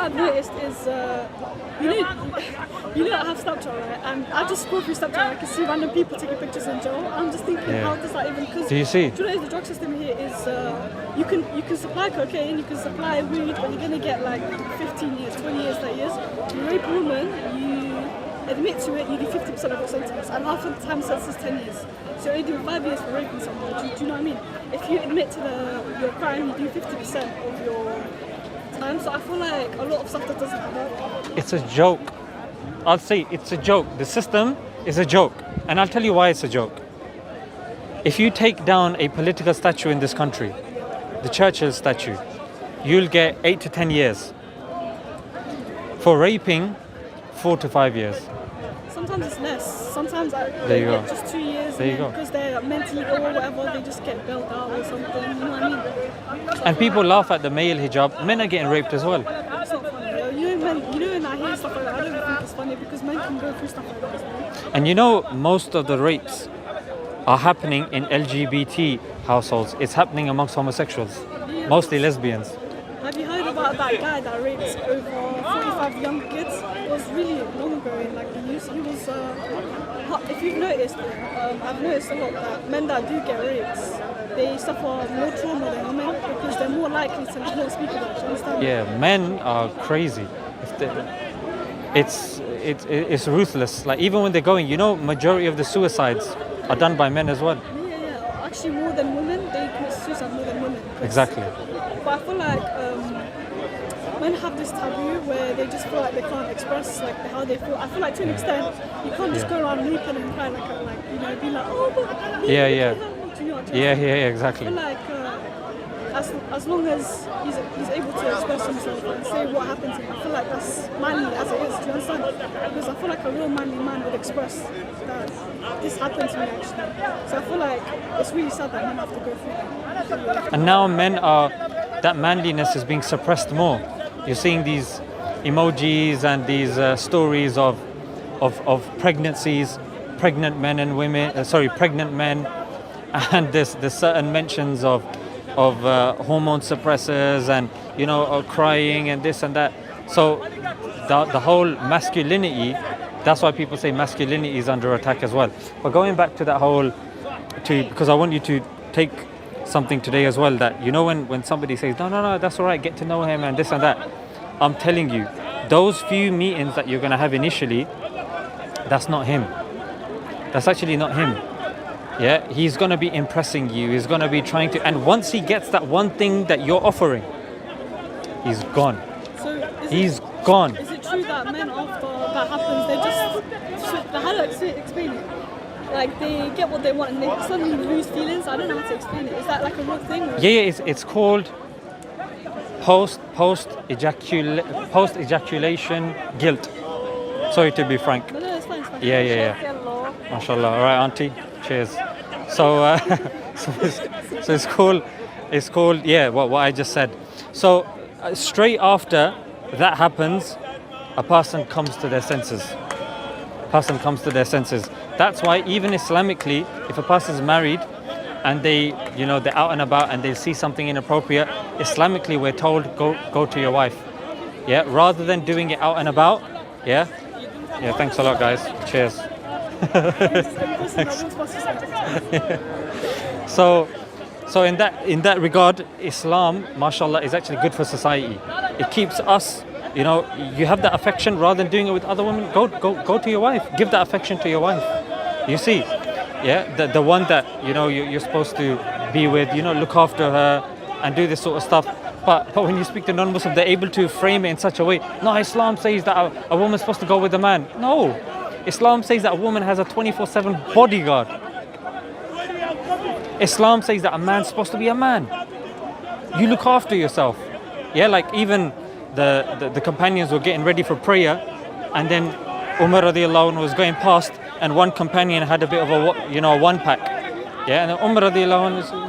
I've noticed is, I have Snapchat, right? And I just scroll through Snapchat and I can see random people taking pictures in jail. I'm just thinking, how does that even? Because do you see? The drug system here is you can supply cocaine, you can supply weed, but you're gonna get like 15 years, 20 years, 30 years. You rape a woman, you admit to it, you do 50% of your sentence, and half of the time sentence is 10 years. So you do 5 years for raping someone. Do you know what I mean? If you admit to your crime, you do 50% of your time. So I feel like a lot of stuff that doesn't happen. It's a joke. I'll say it's a joke. The system is a joke. And I'll tell you why it's a joke. If you take down a political statue in this country, the Churchill statue, you'll get 8 to 10 years. For raping, 4 to 5 years. Sometimes it's less. Sometimes there you go. Just 2 years. There you go. Because they're mentally ill or whatever, they just get bailed out or something. You know what I mean? So and people laugh at the male hijab. Men are getting raped as well. It's not funny. When I hear stuff like that, I don't think it's funny because men can go through stuff like that as well. And most of the rapes are happening in LGBT households. It's happening amongst homosexuals, mostly lesbians. Have you heard about that guy that raped over 45 young kids? It was really long ago in like the news. He was, if you've noticed, I've noticed a lot that men that do get raped, they suffer more trauma than women because they're more likely to not speak about it. Do you understand? Yeah, men are crazy. It's ruthless. Like even when they're going, majority of the suicides are done by men as well. Yeah. Actually, more than women, they commit suicide more than women. Exactly. But I feel like men have this taboo where they just feel like they can't express like how they feel. I feel like to an extent, you can't just go around weeping and crying be like, oh, but yeah, exactly. I feel like as long as he's able to express himself and say what happened to him, I feel like that's manly as it is. Do you understand? Because I feel like a real manly man would express that this happened to me actually. So I feel like it's really sad that men have to go through that. And now that manliness is being suppressed more. You're seeing these emojis and these stories of pregnancies, pregnant men and women. Pregnant men, and there's certain mentions of hormone suppressors and crying and this and that. So the whole masculinity. That's why people say masculinity is under attack as well. But going back to that because I want you to take something today as well, that when somebody says no, that's all right, get to know him and this and that, I'm telling you, those few meetings that you're going to have initially, that's not him. That's actually not him. Yeah, he's going to be impressing you, he's going to be trying to, and once he gets that one thing that you're offering, he's gone. He's gone. Is it true that men after that happens, they just, how do I explain it? Like they get what they want and they suddenly lose feelings. I don't know how to explain it. Is that like a real thing? Or? Yeah, it's called post ejaculation guilt. Sorry to be frank. No, it's fine. It's fine. Yeah. MashaAllah. All right, auntie. Cheers. So, so it's called. What I just said. So straight after that happens, a person comes to their senses. That's why even Islamically, if a person is married and they're out and about and they see something inappropriate, Islamically we're told go to your wife. Yeah, rather than doing it out and about. Yeah. Thanks a lot, guys. Cheers. So in that regard, Islam, mashallah, is actually good for society. It keeps us. You have that affection rather than doing it with other women. Go to your wife. Give that affection to your wife. You see, the one that you're supposed to be with. Look after her and do this sort of stuff. But when you speak to non-Muslims, they're able to frame it in such a way. No, Islam says that a woman's supposed to go with a man. No, Islam says that a woman has a 24/7 bodyguard. Islam says that a man's supposed to be a man. You look after yourself. Yeah, like even the companions were getting ready for prayer, and then Umar radiallahu anhu was going past, and one companion had a bit of a one pack. Yeah, and then Umar radiallahu anhu said,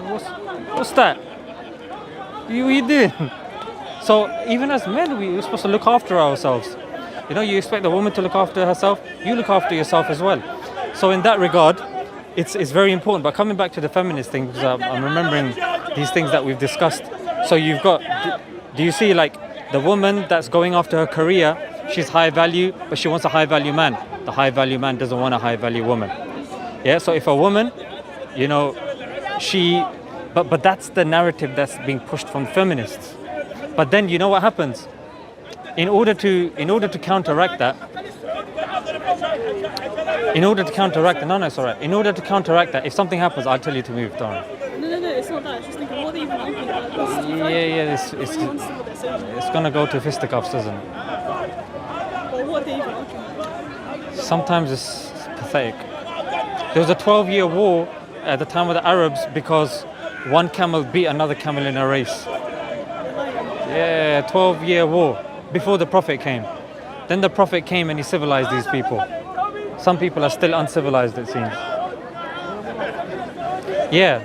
what's that? What are you doing? So even as men, we're supposed to look after ourselves. You expect a woman to look after herself, you look after yourself as well. So in that regard, it's very important. But coming back to the feminist thing, because I'm remembering these things that we've discussed. So you've got, do you see like the woman that's going after her career, she's high value, but she wants a high value man. The high value man doesn't want a high value woman. Yeah, so if a woman, you know, but that's the narrative that's being pushed from feminists. But then you know what happens? In order to counteract that, no, it's all right. In order to counteract that, if something happens, I'll tell you to move, don't worry. No, it's not that. It's just thinking, what are they even arguing about? It's gonna go to fisticuffs, isn't it? Well, what are they even arguing about? Sometimes it's pathetic. There was a 12-year war at the time of the Arabs because one camel beat another camel in a race. Yeah, 12-year war before the Prophet came. Then the Prophet came and he civilized these people. Some people are still uncivilized, it seems. Yeah.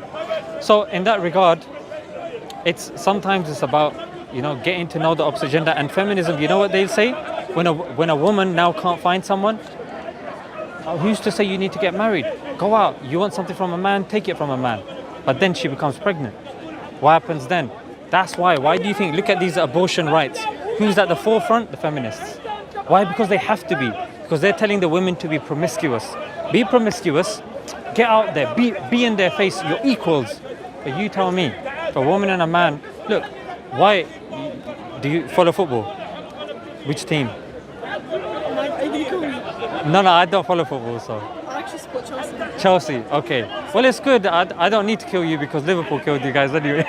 So in that regard, sometimes it's about, you know, getting to know the opposite gender. And feminism, you know what they say? When a woman now can't find someone, who's to say you need to get married? Go out. You want something from a man, take it from a man. But then she becomes pregnant. What happens then? That's why. Why do you think? Look at these abortion rights. Who's at the forefront? The feminists. Why? Because they have to be. Because they're telling the women to be promiscuous. Be promiscuous. Get out there. Be in their face. You're equals. But you tell me, if a woman and a man, look, why do you follow football? Which team? Are you going to call me? No, I don't follow football, so. I actually support Chelsea. Chelsea, okay. Well, it's good. I don't need to kill you because Liverpool killed you guys anyway.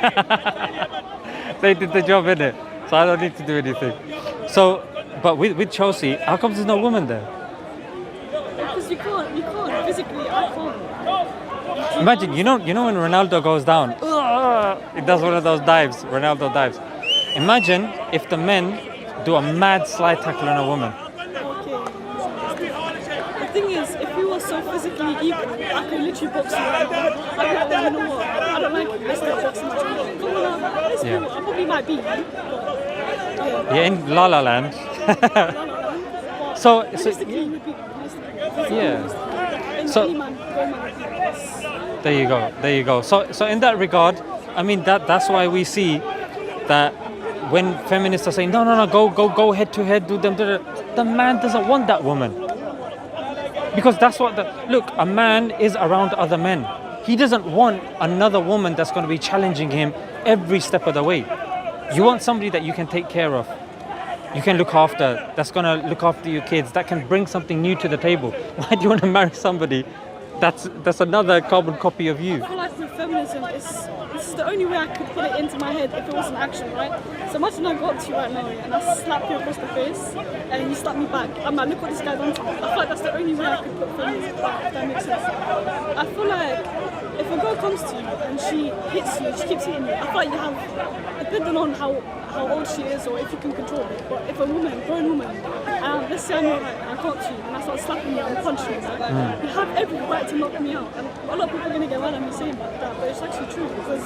They did the job, innit? So I don't need to do anything. So, but with Chelsea, how come there's no woman there? Because you can't physically, I can't. Imagine, you know when Ronaldo goes down, he does one of those dives, Ronaldo dives. Imagine if the men do a mad slide tackle on a woman. Okay. The thing is, if we were so physically equal, I could literally box you right now. I'd be like, you know what? I don't like it. Let's not box much. Come on, let's do it. I probably might beat you, but yeah. Yeah, in La La Land. So Realistically, you would beat me. Yeah. And So- any man, go man. There you go. So in that regard, I mean that's why we see that when feminists are saying no, go head to head, do them, the man doesn't want that woman. Because that's what look, a man is around other men. He doesn't want another woman that's going to be challenging him every step of the way. You want somebody that you can take care of. You can look after, that's going to look after your kids, that can bring something new to the table. Why do you want to marry somebody that's another carbon copy of you? I feel like with feminism, this is the only way I could put it into my head if it was an action, right? So imagine I got to you right now and I slap you across the face and you slap me back. I'm like, look what this guy done to me. I feel like that's the only way I could put feminism back, if that makes sense. I feel like if a girl comes to you and she hits you, she keeps hitting you, I feel like you have, depending on how old she is or if you can control it, but if a woman, grown woman, let's say I'm alright and I got you and I start slapping you and punching you, you have every right to knock me out. And a lot of people are going to get mad at me saying that, but it's actually true because,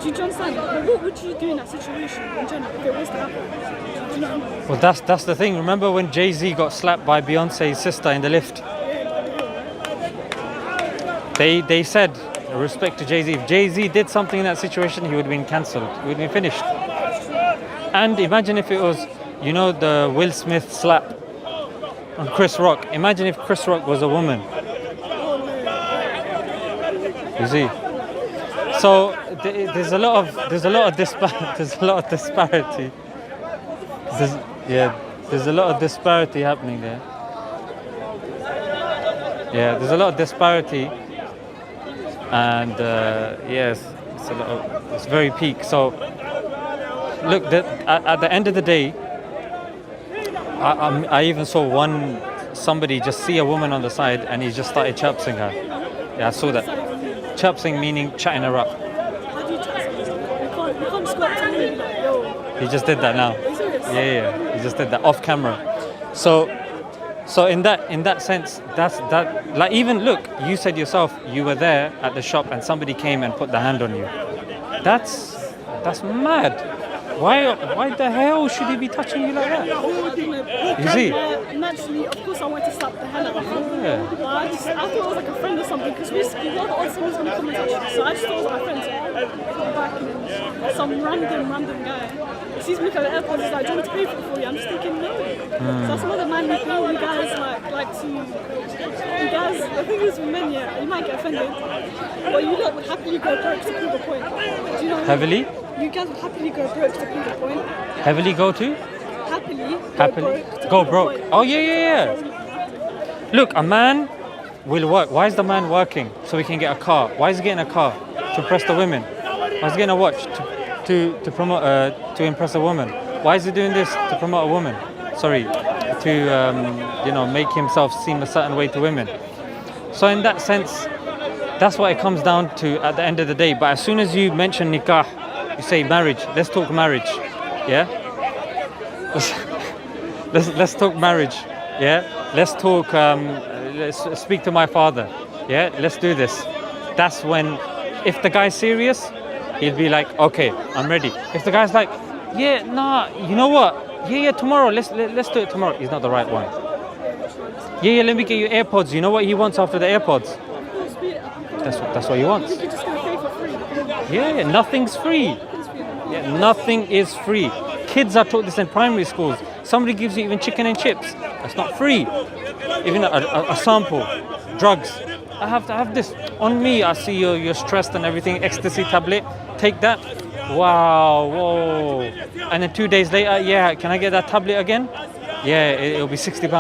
do you understand? But what would you do in that situation in general if it was to happen? Do you know what I mean? Well, that's the thing. Remember when Jay-Z got slapped by Beyonce's sister in the lift? They said, respect to Jay-Z, if Jay-Z did something in that situation, he would have been cancelled. He would have been finished. And imagine if it was, you know, the Will Smith slap on Chris Rock. Imagine if Chris Rock was a woman. You see? So there's a lot of disparity. There's a lot of disparity happening there. Yeah, there's a lot of disparity, and yes, it's very peak. So look, at the end of the day, I even saw somebody just see a woman on the side and he just started chirping her. Yeah, I saw that. Chirping meaning chatting her up. How do you chat something? You can't just go up to me and be like, yo. He just did that now. Are you serious? Yeah, he just did that off camera. So in that sense, that's that. Like even look, you said yourself you were there at the shop and somebody came and put the hand on you. That's mad. Why the hell should he be touching you like that? You see? Naturally, of course, I went to slap the hell out of him. Yeah. I thought it was like a friend or something because we were on someone's going to come and touch you. So I just thought it was my friend. So come back and then some random guy sees me at the airport. He's like, "Do you want me to pay for you?" I'm just thinking, no. So that's another manly thing. You guys like to. You guys, the thing is with men, yeah, you might get offended, but you lot would happily go broke to prove a point. Do you know what Heavily? I mean? You guys would happily go broke to prove a point. Heavily go to? Happily go broke. Oh yeah. Look, a man will work. Why is the man working? So he can get a car. Why is he getting a car? To impress the women. Why is he getting a watch? To promote to impress a woman. Why is he doing this? To promote a woman. Sorry, to make himself seem a certain way to women. So in that sense, that's what it comes down to at the end of the day. But as soon as you mention nikah, you say marriage. Let's talk marriage. Yeah. Let's talk marriage. Yeah. Let's talk. Let's speak to my father. Yeah. Let's do this. That's when, if the guy's serious, he'll be like, okay, I'm ready. If the guy's like, yeah, nah, you know what? Yeah, tomorrow. Let's do it tomorrow. He's not the right one. Yeah, let me get you AirPods. You know what he wants after the AirPods? That's what he wants. Yeah, nothing's free. Yeah, nothing is free. Kids are taught this in primary schools. Somebody gives you even chicken and chips. That's not free. Even a sample. Drugs. I have to have this on me. I see you're stressed and everything. Ecstasy tablet. Take that. Wow. Whoa. And then 2 days later, yeah, can I get that tablet again? Yeah, it'll be £60.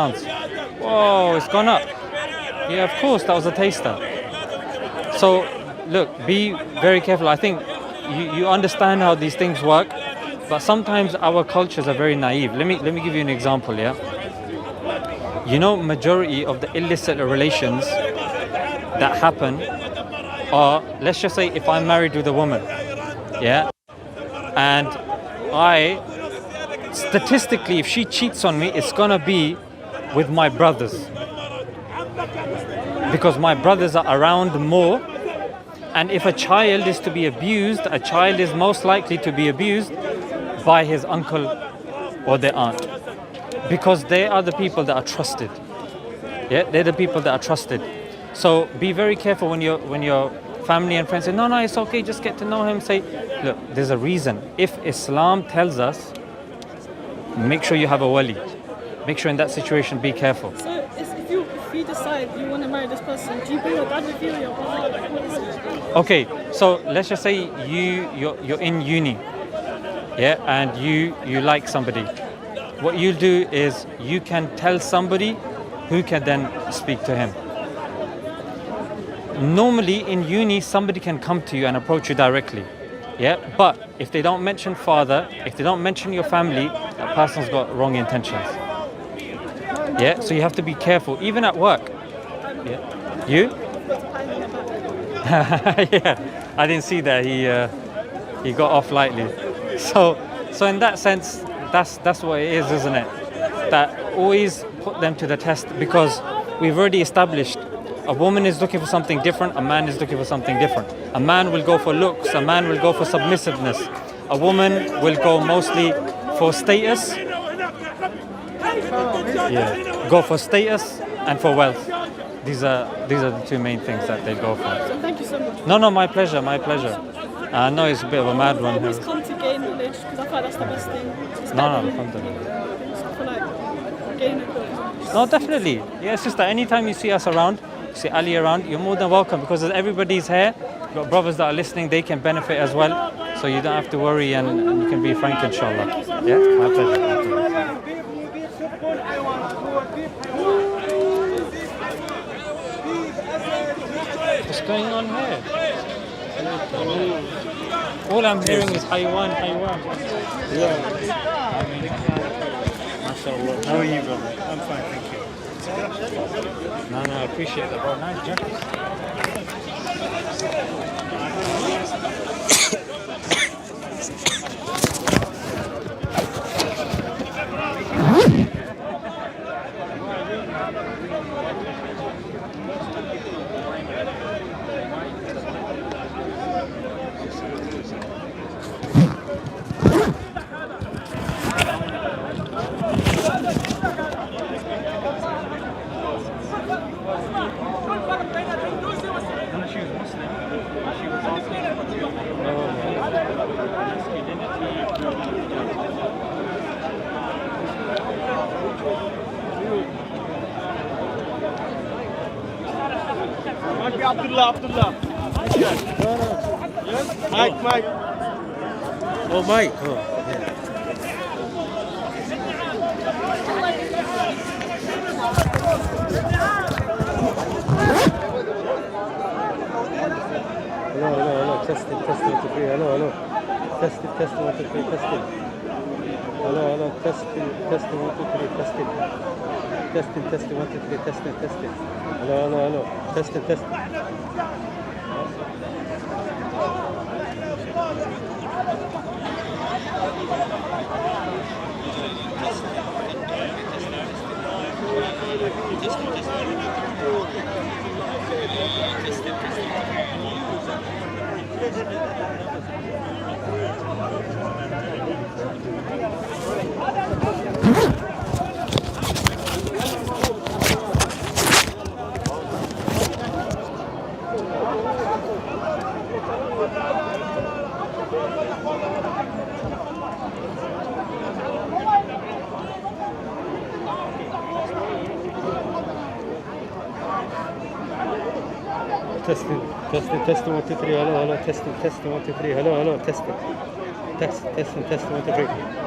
Whoa, it's gone up. Yeah, of course, that was a taster. So, look, be very careful. I think you understand how these things work, but sometimes our cultures are very naive. Let me give you an example, yeah? You know, majority of the illicit relations that happen are, let's just say if I'm married with a woman, yeah? And statistically, if she cheats on me, it's gonna be with my brothers. Because my brothers are around more. And if a child is to be abused, a child is most likely to be abused by his uncle or their aunt. Because they are the people that are trusted. Yeah, they're the people that are trusted. So be very careful when your family and friends say, no, it's okay, just get to know him. Say, look, there's a reason. If Islam tells us, make sure you have a wali. Make sure in that situation, be careful. So if you decide you want to marry this person, do you bring your dad with you or your brother? Like, what is it? Okay, so let's just say you're in uni, yeah, and you like somebody. What you do is you can tell somebody who can then speak to him. Normally in uni, somebody can come to you and approach you directly, yeah. But if they don't mention father, if they don't mention your family, that person's got wrong intentions. Yeah, so you have to be careful, even at work. Yeah, you? Yeah, I didn't see that. He got off lightly. So in that sense, that's what it is, isn't it? That always put them to the test, because we've already established a woman is looking for something different, a man is looking for something different. A man will go for looks, a man will go for submissiveness. A woman will go mostly for status. Yeah, go for status and for wealth. These are the two main things that they go for. So thank you so much. No, my pleasure. I know it's a bit of a mad one. Always come to gain knowledge, because I feel like that's the best thing. No, alhamdulillah. I feel like gaining knowledge. No, definitely. Yeah, sister, anytime you see us around, you see Ali around, you're more than welcome, because everybody's here. You've got brothers that are listening, they can benefit as well. So you don't have to worry, and you can be frank, inshallah. Yeah, my pleasure. What's going on here? All I'm hearing is Haywan. Yeah. MashaAllah. How are you, brother? I'm fine, thank you. No, I appreciate that, bro. Nice jacket. Might be Abdullah. Yes. Mike. Oh, Mike. Oh, yeah. Hello. Testing, 1, 2, 3. Hello. Testing, 1, 2, 3. Testing. Hello. Testing, 1, 2, 3. Testing. Testing, 1, 2, 3. Testing. Hello. Testing. Testing, 1, 2, 3. Hello. Testing, 1, 2, 3. Hello. Testing, 1, 2, 3.